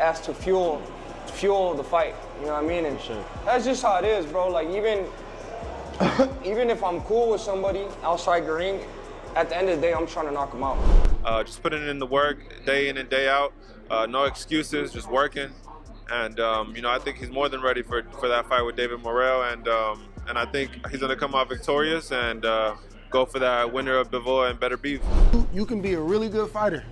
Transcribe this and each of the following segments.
as to fuel the fight. You know what I mean? And sure. That's just how it is, bro. Like even if I'm cool with somebody outside the ring, at the end of the day, I'm trying to knock them out. Just putting in the work day in and day out. No excuses, just working. And you know, I think he's more than ready for that fight with David Morrell, and I think he's gonna come out victorious and go for that winner of Bivol and Better Beef. You can be a really good fighter,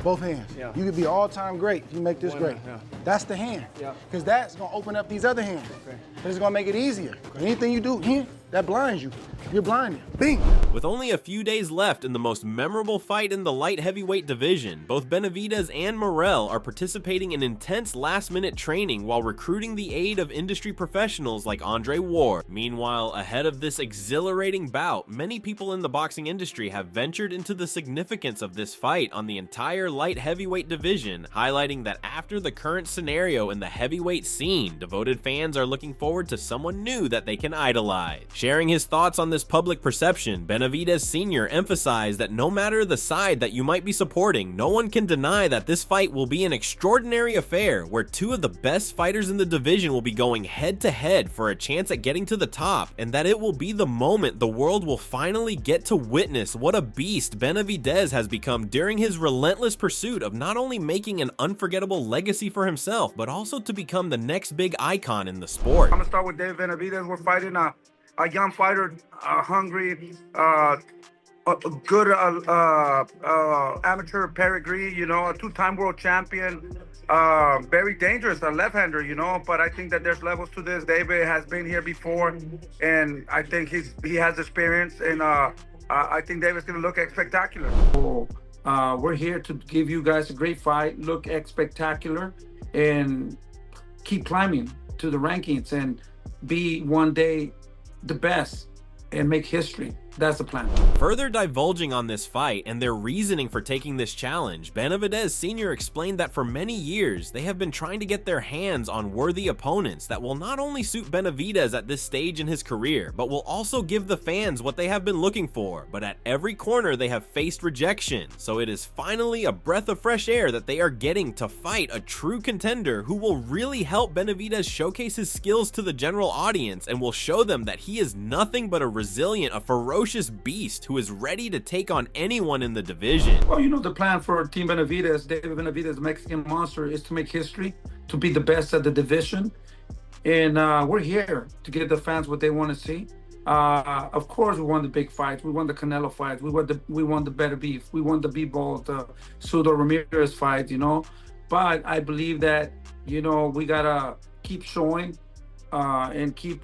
both hands. Yeah. You can be all-time great if you make this great. Yeah. That's the hand. Yeah. Because that's gonna open up these other hands. Okay. It's gonna make it easier. Anything you do here, that blinds you. You're blinded. Bing! With only a few days left in the most memorable fight in the light heavyweight division, both Benavidez and Morrell are participating in intense last-minute training while recruiting the aid of industry professionals like Andre Ward. Meanwhile, ahead of this exhilarating bout, many people in the boxing industry have ventured into the significance of this fight on the entire light heavyweight division, highlighting that after the current scenario in the heavyweight scene, devoted fans are looking forward to someone new that they can idolize. Sharing his thoughts on this public perception, Benavidez Sr. emphasized that no matter the side that you might be supporting, no one can deny that this fight will be an extraordinary affair where two of the best fighters in the division will be going head-to-head for a chance at getting to the top, and that it will be the moment the world will finally get to witness what a beast Benavidez has become during his relentless pursuit of not only making an unforgettable legacy for himself, but also to become the next big icon in the sport. I'm gonna start with David Benavidez. We're fighting a young fighter, hungry, a good amateur pedigree, you know, a two-time world champion, very dangerous, a left-hander, you know, but I think that there's levels to this. David has been here before, and I think he has experience, and I think David's gonna look spectacular. We're here to give you guys a great fight, look spectacular, and keep climbing to the rankings and be one day the best and make history. That's the plan. Further divulging on this fight and their reasoning for taking this challenge, Benavidez Sr. explained that for many years, they have been trying to get their hands on worthy opponents that will not only suit Benavidez at this stage in his career, but will also give the fans what they have been looking for. But at every corner, they have faced rejection. So it is finally a breath of fresh air that they are getting to fight a true contender who will really help Benavidez showcase his skills to the general audience and will show them that he is nothing but a resilient, a ferocious beast who is ready to take on anyone in the division. Well, you know, the plan for Team Benavidez, David Benavidez, the Mexican Monster, is to make history, to be the best at the division. And we're here to give the fans what they want to see. Of course, we won the big fights. We won the Canelo fights. We won the Better Beef. We won the Bivol, the Sudo Ramirez fight, you know. But I believe that, you know, we got to keep showing and keep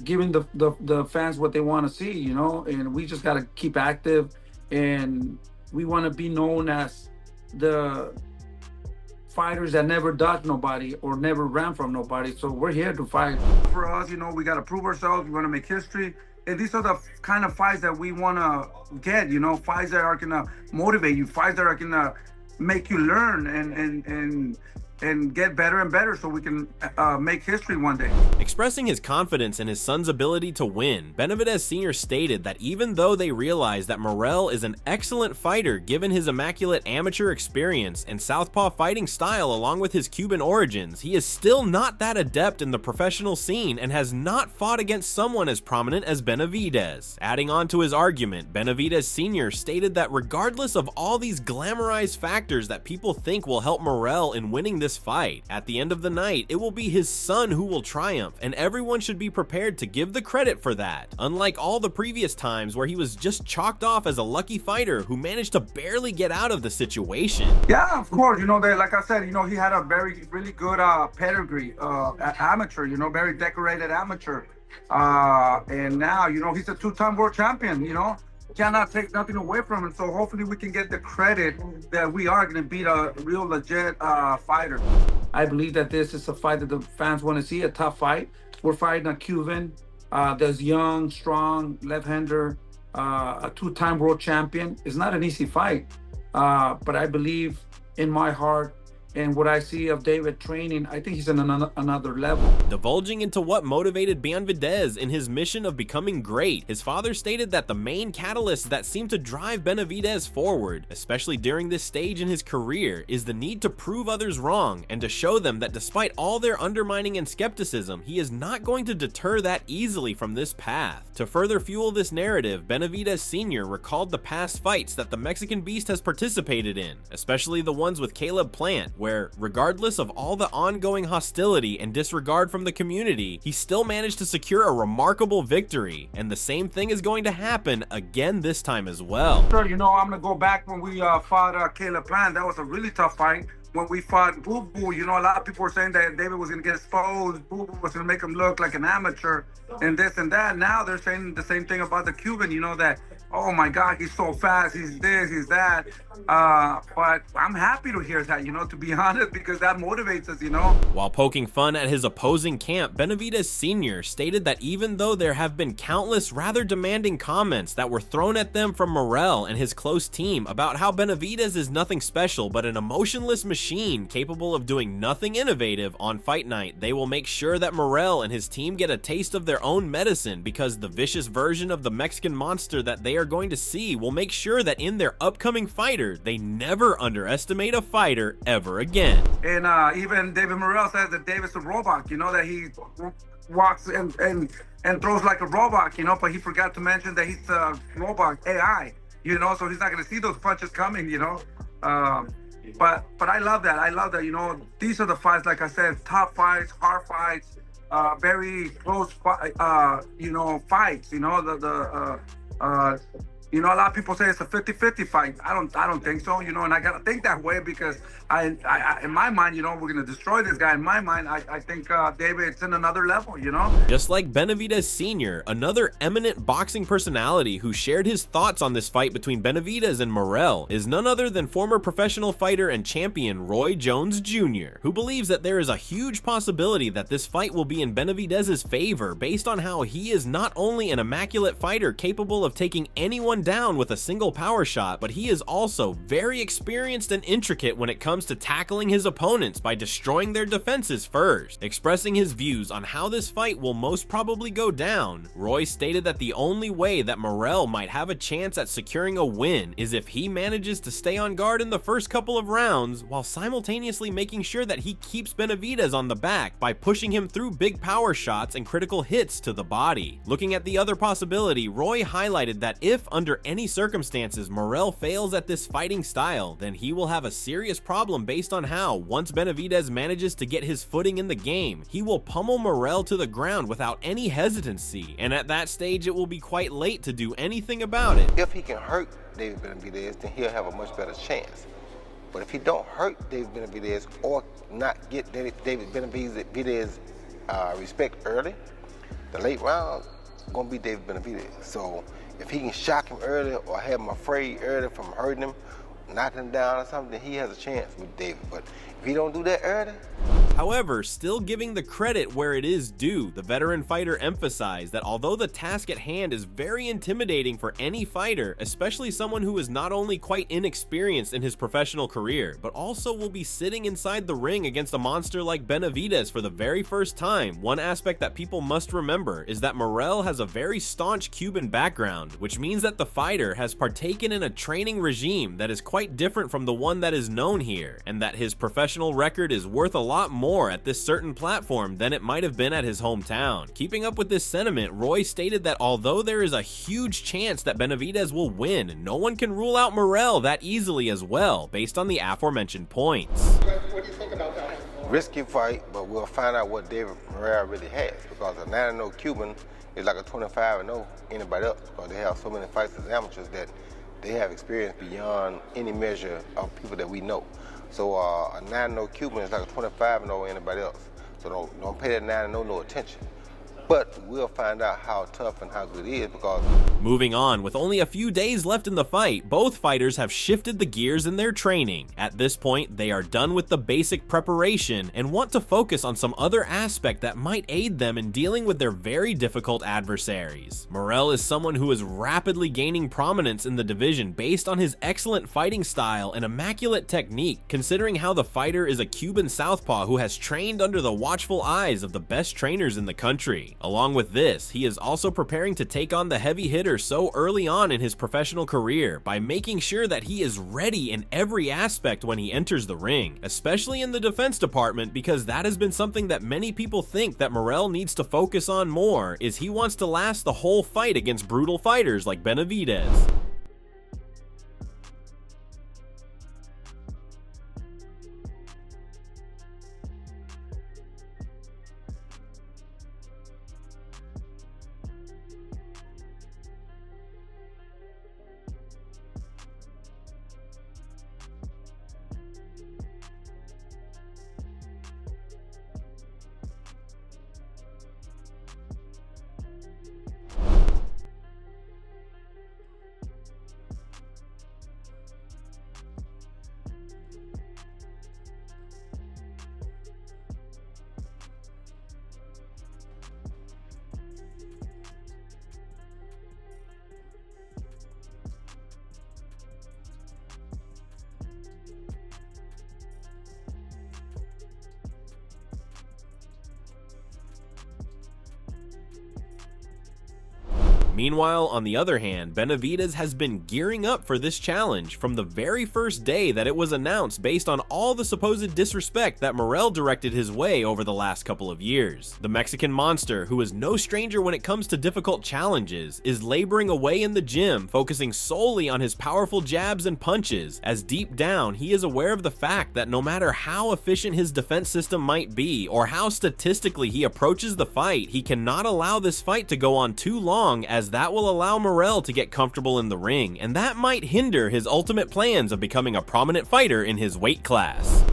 giving the fans what they want to see, you know, and we just got to keep active, and we want to be known as the fighters that never dodged nobody or never ran from nobody. So we're here to fight. For us, you know, we got to prove ourselves. We want to make history. And these are the kind of fights that we want to get, you know, fights that are going to motivate you, fights that are going to make you learn and get better and better so we can make history one day. Expressing his confidence in his son's ability to win, Benavidez Sr. stated that even though they realize that Morrell is an excellent fighter given his immaculate amateur experience and southpaw fighting style along with his Cuban origins, he is still not that adept in the professional scene and has not fought against someone as prominent as Benavidez. Adding on to his argument, Benavidez Sr. stated that regardless of all these glamorized factors that people think will help Morrell in winning this fight, at the end of the night, it will be his son who will triumph, and everyone should be prepared to give the credit for that. Unlike all the previous times where he was just chalked off as a lucky fighter who managed to barely get out of the situation. Yeah, of course, you know, like I said, you know, he had a really good pedigree, amateur, you know, very decorated amateur. And now, you know, he's a two-time world champion, you know. Cannot take nothing away from him, so hopefully we can get the credit that we are going to beat a real legit fighter. I believe that this is a fight that the fans want to see, a tough fight. We're fighting a Cuban that's young, strong, left-hander, a two-time world champion. It's not an easy fight, but I believe in my heart And what I see of David training, I think he's in another level. Divulging into what motivated Benavidez in his mission of becoming great, his father stated that the main catalyst that seemed to drive Benavidez forward, especially during this stage in his career, is the need to prove others wrong and to show them that despite all their undermining and skepticism, he is not going to deter that easily from this path. To further fuel this narrative, Benavidez Sr. recalled the past fights that the Mexican Beast has participated in, especially the ones with Caleb Plant, where, regardless of all the ongoing hostility and disregard from the community, he still managed to secure a remarkable victory, and the same thing is going to happen again this time as well. Sure, you know, I'm gonna go back when we fought Caleb Plant. That was a really tough fight. When we fought Boo Boo, you know, a lot of people were saying that David was gonna get exposed, Boo Boo was gonna make him look like an amateur, and this and that. Now they're saying the same thing about the Cuban, you know, that, oh my God, he's so fast, he's this, he's that. But I'm happy to hear that, you know, to be honest, because that motivates us, you know. While poking fun at his opposing camp, Benavidez Sr. stated that even though there have been countless rather demanding comments that were thrown at them from Morrell and his close team about how Benavidez is nothing special but an emotionless machine capable of doing nothing innovative on fight night, they will make sure that Morrell and his team get a taste of their own medicine, because the vicious version of the Mexican monster that they are going to see will make sure that in their upcoming fighter, they never underestimate a fighter ever again. And even David Morrell says that David's a robot, you know, that he walks and throws like a robot, you know, but he forgot to mention that he's a robot AI, you know, so he's not going to see those punches coming, you know. But I love that. I love that, you know, these are the fights, like I said, tough fights, hard fights, very close, you know, fights, you know, you know, a lot of people say it's a 50-50 fight. I don't think so, you know, and I gotta think that way because I in my mind, you know, we're gonna destroy this guy. In my mind, I think David's in another level, you know. Just like Benavidez Sr., another eminent boxing personality who shared his thoughts on this fight between Benavidez and Morrell is none other than former professional fighter and champion Roy Jones Jr., who believes that there is a huge possibility that this fight will be in Benavidez's favor based on how he is not only an immaculate fighter capable of taking anyone down with a single power shot, but he is also very experienced and intricate when it comes to tackling his opponents by destroying their defenses first. Expressing his views on how this fight will most probably go down, Roy stated that the only way that Morrell might have a chance at securing a win is if he manages to stay on guard in the first couple of rounds while simultaneously making sure that he keeps Benavidez on the back by pushing him through big power shots and critical hits to the body. Looking at the other possibility, Roy highlighted that if under any circumstances Morrell fails at this fighting style, then he will have a serious problem based on how, once Benavidez manages to get his footing in the game, he will pummel Morrell to the ground without any hesitancy, and at that stage it will be quite late to do anything about it. If he can hurt David Benavidez, then he'll have a much better chance. But if he don't hurt David Benavidez or not get David Benavidez respect early, the late round gonna be David Benavidez. So if he can shock him early or have him afraid early from hurting him, knocking him down or something, then he has a chance with David. But if he don't do that early. However, still giving the credit where it is due, the veteran fighter emphasized that although the task at hand is very intimidating for any fighter, especially someone who is not only quite inexperienced in his professional career, but also will be sitting inside the ring against a monster like Benavidez for the very first time, one aspect that people must remember is that Morrell has a very staunch Cuban background, which means that the fighter has partaken in a training regime that is quite different from the one that is known here, and that his professional record is worth a lot more at this certain platform than it might have been at his hometown. Keeping up with this sentiment, Roy stated that although there is a huge chance that Benavidez will win, no one can rule out Morrell that easily as well, based on the aforementioned points. What do you think about that? Risky fight, but we'll find out what David Morrell really has, because a 9-0 Cuban is like a 25-0 anybody else, because they have so many fights as amateurs that they have experience beyond any measure of people that we know. So a 9-0 Cuban is like a 25-0 anybody else. So don't pay that 9-0 no attention. But we'll find out how tough and how good it is, because Moving on, with only a few days left in the fight, both fighters have shifted the gears in their training. At this point, they are done with the basic preparation and want to focus on some other aspect that might aid them in dealing with their very difficult adversaries. Morrell is someone who is rapidly gaining prominence in the division based on his excellent fighting style and immaculate technique, considering how the fighter is a Cuban southpaw who has trained under the watchful eyes of the best trainers in the country. Along with this, he is also preparing to take on the heavy hitter so early on in his professional career by making sure that he is ready in every aspect when he enters the ring, especially in the defense department, because that has been something that many people think that Morrell needs to focus on more, is he wants to last the whole fight against brutal fighters like Benavidez. Meanwhile, on the other hand, Benavidez has been gearing up for this challenge from the very first day that it was announced, based on all the supposed disrespect that Morrell directed his way over the last couple of years. The Mexican monster, who is no stranger when it comes to difficult challenges, is laboring away in the gym, focusing solely on his powerful jabs and punches, as deep down he is aware of the fact that no matter how efficient his defense system might be, or how statistically he approaches the fight, he cannot allow this fight to go on too long, as that will allow Morrell to get comfortable in the ring, and that might hinder his ultimate plans of becoming a prominent fighter in his weight class.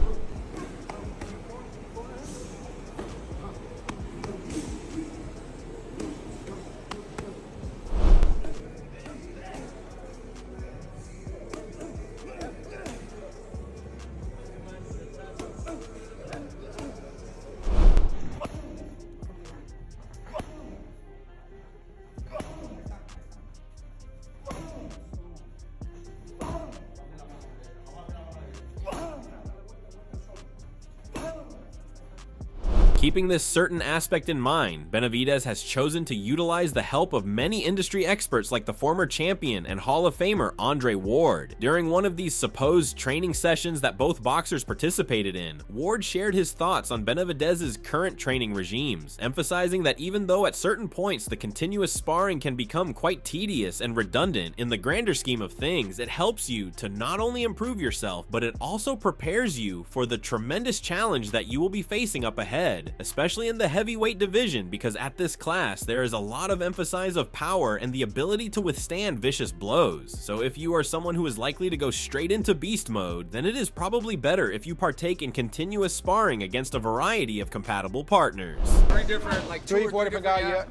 Keeping this certain aspect in mind, Benavidez has chosen to utilize the help of many industry experts like the former champion and Hall of Famer Andre Ward. During one of these supposed training sessions that both boxers participated in, Ward shared his thoughts on Benavidez's current training regimes, emphasizing that even though at certain points the continuous sparring can become quite tedious and redundant, in the grander scheme of things, it helps you to not only improve yourself, but it also prepares you for the tremendous challenge that you will be facing up ahead, especially in the heavyweight division, because at this class there is a lot of emphasis of power and the ability to withstand vicious blows. So if you are someone who is likely to go straight into beast mode, then it is probably better if you partake in continuous sparring against a variety of compatible partners. Three different, like two or three different guys, yeah.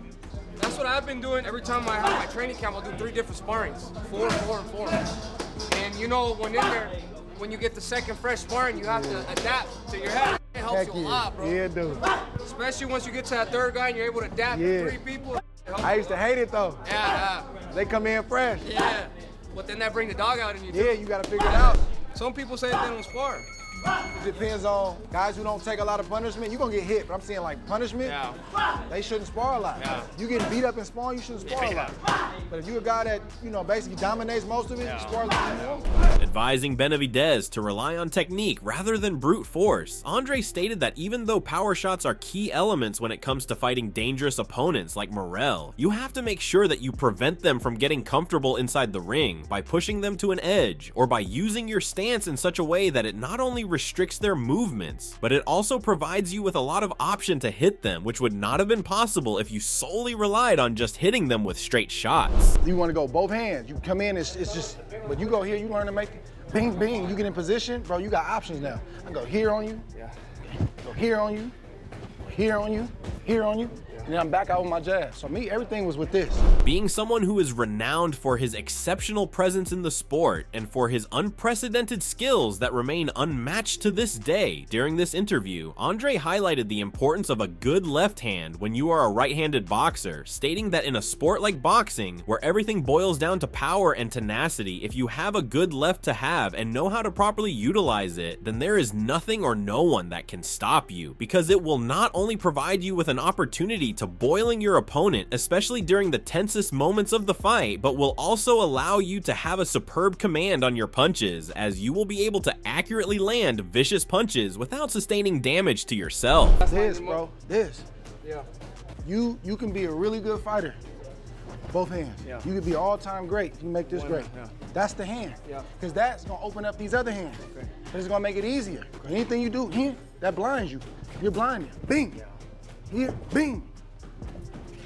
That's what I've been doing every time I have my training camp. I'll do 3 different sparrings, 4, 4, and 4. And you know, when in there, when you get the second fresh sparring, you have to adapt to your head. It helps you a lot, bro. Yeah, dude. Especially once you get to that third guy and you're able to adapt to 3 people. I used to hate it though. Yeah. They come in fresh. Yeah. But then that bring the dog out in you too. Yeah, you gotta figure it out. Some people say that they don't spar. It depends on guys who don't take a lot of punishment. You're gonna get hit, but I'm saying like punishment, they shouldn't spar a lot. Yeah. You getting beat up in sparring, you shouldn't spar a lot. But if you're a guy that, you know, basically dominates most of it, you spar a lot. Advising Benavidez to rely on technique rather than brute force, Andre stated that even though power shots are key elements when it comes to fighting dangerous opponents like Morrell, you have to make sure that you prevent them from getting comfortable inside the ring by pushing them to an edge, or by using your stance in such a way that it not only restricts their movements, but it also provides you with a lot of option to hit them, which would not have been possible if you solely relied on just hitting them with straight shots. You want to go both hands. You come in, it's just, but you go here, you learn to make bing, bing. You get in position, bro, you got options now. I go here on you, go here on you, here on you, and then I'm back out with my jab. So me, everything was with this. Being someone who is renowned for his exceptional presence in the sport and for his unprecedented skills that remain unmatched to this day, during this interview, Andre highlighted the importance of a good left hand when you are a right-handed boxer, stating that in a sport like boxing, where everything boils down to power and tenacity, if you have a good left to have and know how to properly utilize it, then there is nothing or no one that can stop you, because it will not only provide you with an opportunity to boiling your opponent, especially during the tensest moments of the fight, but will also allow you to have a superb command on your punches, as you will be able to accurately land vicious punches without sustaining damage to yourself. This, bro, this. Yeah. You can be a really good fighter, both hands. Yeah. You could be all-time great. You make this great. Yeah. That's the hand. Yeah. Because that's gonna open up these other hands. Okay. And it's gonna make it easier. Anything you do here, that blinds you. You're blinded. Bing. Yeah. Here, bing.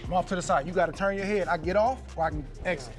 I'm off to the side. You gotta turn your head. I get off or I can exit.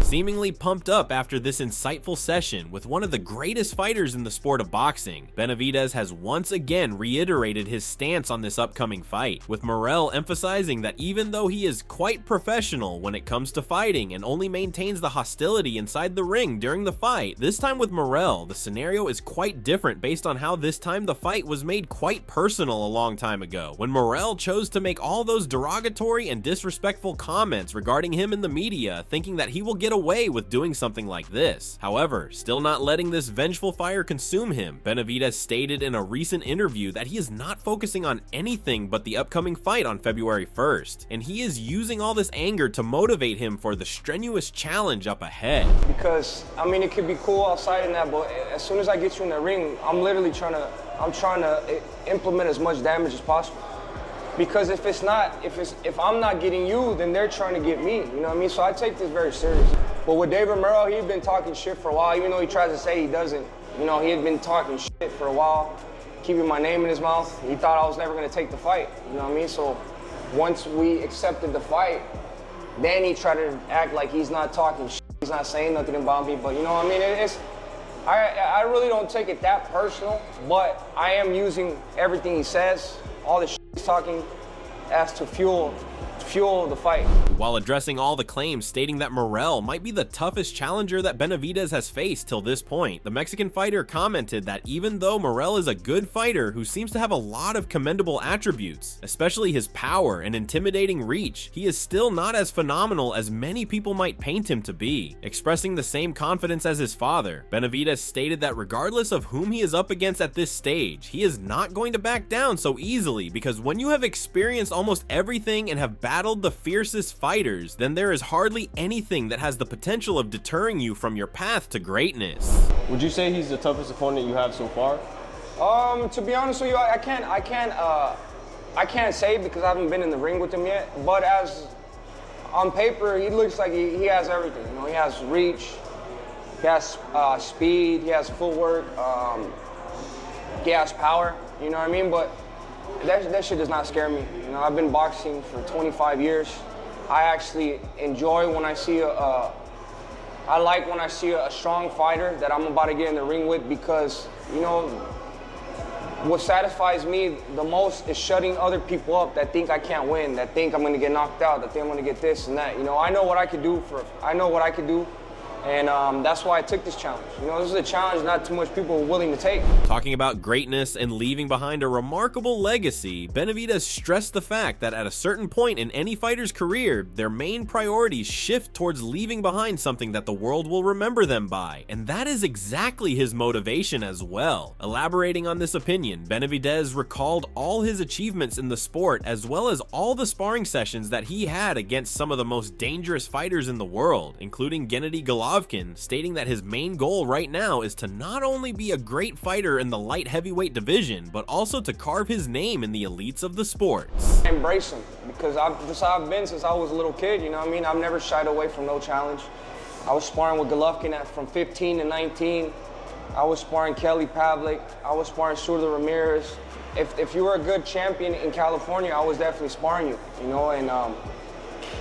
Seemingly pumped up after this insightful session with one of the greatest fighters in the sport of boxing, Benavidez has once again reiterated his stance on this upcoming fight, with Morrell emphasizing that even though he is quite professional when it comes to fighting and only maintains the hostility inside the ring during the fight, this time with Morrell, the scenario is quite different based on how this time the fight was made quite personal a long time ago, when Morrell chose to make all those derogatory and disrespectful comments regarding him in the media, thinking that he will get away with doing something like this. However, still not letting this vengeful fire consume him, Benavidez stated in a recent interview that he is not focusing on anything but the upcoming fight on February 1st, and he is using all this anger to motivate him for the strenuous challenge up ahead. Because, I mean, it could be cool outside and that, but as soon as I get you in the ring, I'm literally trying to implement as much damage as possible. Because if I'm not getting you, then they're trying to get me, you know what I mean? So I take this very serious. But with David Morrell, he's been talking shit for a while, even though he tries to say he doesn't. You know, he had been talking shit for a while, keeping my name in his mouth. He thought I was never gonna take the fight, you know what I mean? So once we accepted the fight, then he tried to act like he's not talking shit, he's not saying nothing about me, but you know what I mean? I really don't take it that personal, but I am using everything he says, all the shit he's talking, as to fuel the fight. While addressing all the claims stating that Morrell might be the toughest challenger that Benavidez has faced till this point, the Mexican fighter commented that even though Morrell is a good fighter who seems to have a lot of commendable attributes, especially his power and intimidating reach, he is still not as phenomenal as many people might paint him to be. Expressing the same confidence as his father, Benavidez stated that regardless of whom he is up against at this stage, he is not going to back down so easily, because when you have experienced almost everything and have battled the fiercest fighters, then there is hardly anything that has the potential of deterring you from your path to greatness. Would you say he's the toughest opponent you have so far? To be honest with you, I can't say because I haven't been in the ring with him yet, but as on paper, he looks like he has everything. You know, he has reach, he has speed, he has footwork, he has power, you know what I mean? But that shit does not scare me. You know, I've been boxing for 25 years. I actually enjoy when I see I like when I see a strong fighter that I'm about to get in the ring with, because, you know, what satisfies me the most is shutting other people up that think I can't win, that think I'm gonna get knocked out, that think I'm gonna get this and that. You know, I know what I could do, and that's why I took this challenge. You know, this is a challenge not too much people are willing to take. Talking about greatness and leaving behind a remarkable legacy, Benavidez stressed the fact that at a certain point in any fighter's career, their main priorities shift towards leaving behind something that the world will remember them by, and that is exactly his motivation as well. Elaborating on this opinion, Benavidez recalled all his achievements in the sport as well as all the sparring sessions that he had against some of the most dangerous fighters in the world, including Gennady Golovkin, stating that his main goal right now is to not only be a great fighter in the light heavyweight division, but also to carve his name in the elites of the sport. I embrace him because that's how I've been since I was a little kid, you know what I mean? I've never shied away from no challenge. I was sparring with Golovkin from 15 to 19. I was sparring Kelly Pavlik. I was sparring Surdo Ramirez. If you were a good champion in California, I was definitely sparring you, you know, and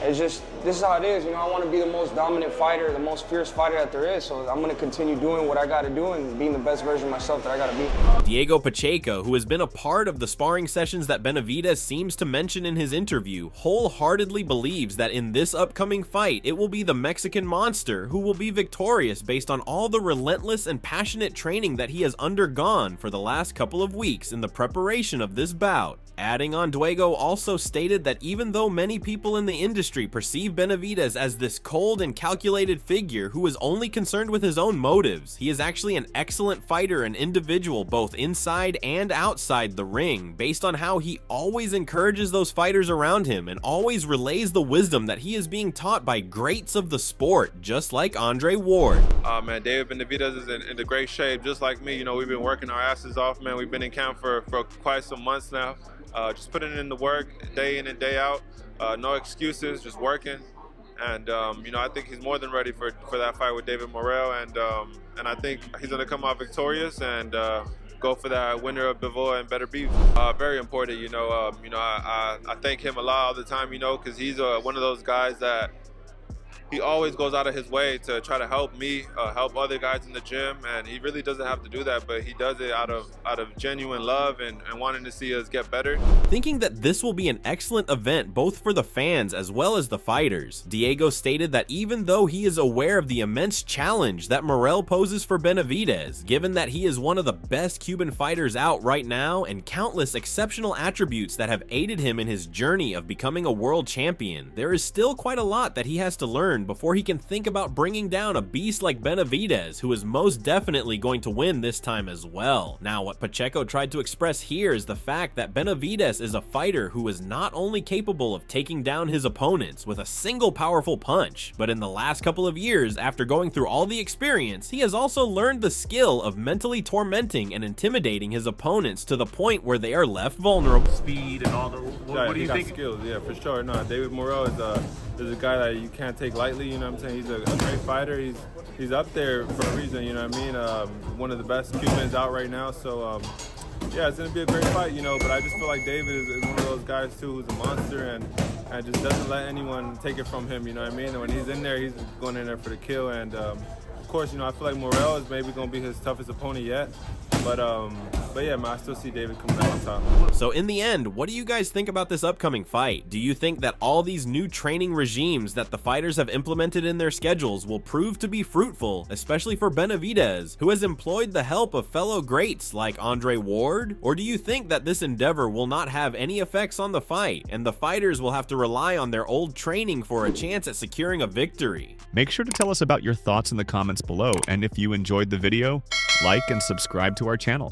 It's just, this is how it is, you know, I want to be the most dominant fighter, the most fierce fighter that there is, so I'm going to continue doing what I got to do and being the best version of myself that I got to be. Diego Pacheco, who has been a part of the sparring sessions that Benavidez seems to mention in his interview, wholeheartedly believes that in this upcoming fight, it will be the Mexican monster who will be victorious based on all the relentless and passionate training that he has undergone for the last couple of weeks in the preparation of this bout. Adding on, Diego also stated that even though many people in the industry perceive Benavidez as this cold and calculated figure who is only concerned with his own motives, he is actually an excellent fighter and individual both inside and outside the ring, based on how he always encourages those fighters around him and always relays the wisdom that he is being taught by greats of the sport, just like Andre Ward. Man, David Benavidez is in great shape, just like me. You know, we've been working our asses off, man. We've been in camp for quite some months now. Just putting in the work day in and day out. No excuses, just working. And, you know, I think he's more than ready for that fight with David Morrell. And I think he's going to come out victorious and go for that winner of Bivol and Better Beef. Very important, you know. I thank him a lot all the time, you know, because he's one of those guys that he always goes out of his way to try to help me, help other guys in the gym, and he really doesn't have to do that, but he does it out of genuine love and wanting to see us get better. Thinking that this will be an excellent event both for the fans as well as the fighters, Diego stated that even though he is aware of the immense challenge that Morrell poses for Benavidez, given that he is one of the best Cuban fighters out right now and countless exceptional attributes that have aided him in his journey of becoming a world champion, there is still quite a lot that he has to learn before he can think about bringing down a beast like Benavidez, who is most definitely going to win this time as well. Now, what Pacheco tried to express here is the fact that Benavidez is a fighter who is not only capable of taking down his opponents with a single powerful punch, but in the last couple of years, after going through all the experience, he has also learned the skill of mentally tormenting and intimidating his opponents to the point where they are left vulnerable. Speed and all the... What do you think? Skills, yeah, for sure. No, David Morrell is a guy that you can't take lightly, you know what I'm saying? He's a great fighter. He's up there for a reason, you know what I mean? One of the best Cubans out right now, so yeah, it's gonna be a great fight, you know, but I just feel like David is one of those guys too who's a monster and just doesn't let anyone take it from him, you know what I mean? And when he's in there, he's going in there for the kill, and of course, you know, I feel like Morrell is maybe gonna be his toughest opponent yet. But yeah, man, I still see David coming out on top. So in the end, what do you guys think about this upcoming fight? Do you think that all these new training regimes that the fighters have implemented in their schedules will prove to be fruitful, especially for Benavidez, who has employed the help of fellow greats like Andre Ward? Or do you think that this endeavor will not have any effects on the fight, and the fighters will have to rely on their old training for a chance at securing a victory? Make sure to tell us about your thoughts in the comments below, and if you enjoyed the video, like and subscribe to our channel.